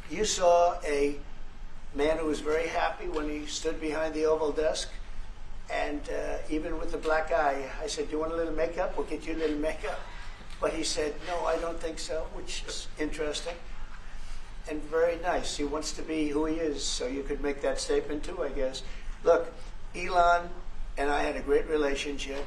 you saw a man who was very happy when he stood behind the Oval desk, and even with the black eye, I said, "Do you want a little makeup? We'll get you a little makeup." But he said, "No, I don't think so," which is interesting and very nice. He wants to be who he is, so you could make that statement too, I guess. Look, Elon and I had a great relationship.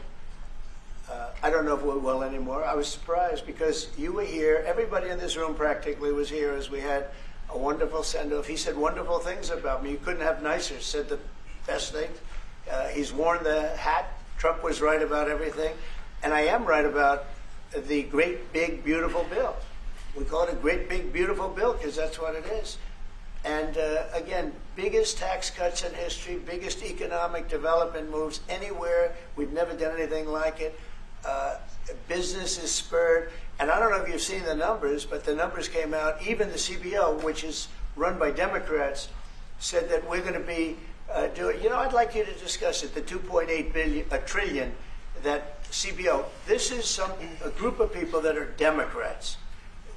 I don't know if we will anymore. I was surprised because you were here. Everybody in this room practically was here as we had a wonderful send-off. He said wonderful things about me. You couldn't have nicer. Said the best thing. He's worn the hat. Trump was right about everything. And I am right about the great, big, beautiful bill. We call it a great, big, beautiful bill because that's what it is. And again, biggest tax cuts in history, biggest economic development moves anywhere. We've never done anything like it. Business is spurred. And I don't know if you've seen the numbers, but the numbers came out. Even the CBO, which is run by Democrats, said that we're going to be doing, I'd like you to discuss it, the 2.8 trillion, that CBO. This is a group of people that are Democrats.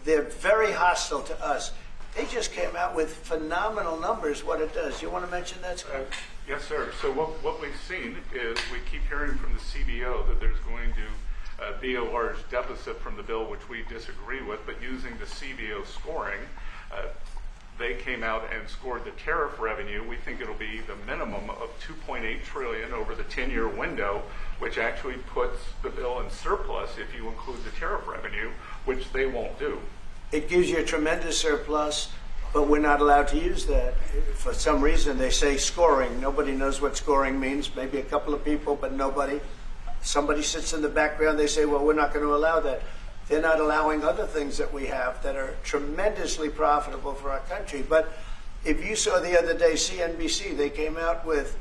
They're very hostile to us. They just came out with phenomenal numbers, what it does. You want to mention that, Scott? Yes, sir. So what we've seen is we keep hearing from the CBO that there's going to be a large deficit from the bill, which we disagree with, but using the CBO scoring, they came out and scored the tariff revenue. We think it'll be the minimum of $2.8 trillion over the 10-year window, which actually puts the bill in surplus if you include the tariff revenue, which they won't do. It gives you a tremendous surplus, but we're not allowed to use that. For some reason, they say scoring. Nobody knows what scoring means. Maybe a couple of people, but nobody. Somebody sits in the background. They say, well, we're not going to allow that. They're not allowing other things that we have that are tremendously profitable for our country. But if you saw the other day, CNBC, they came out with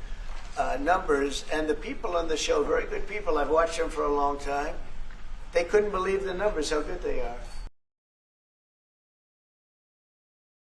numbers, and the people on the show, very good people, I've watched them for a long time, they couldn't believe the numbers, how good they are.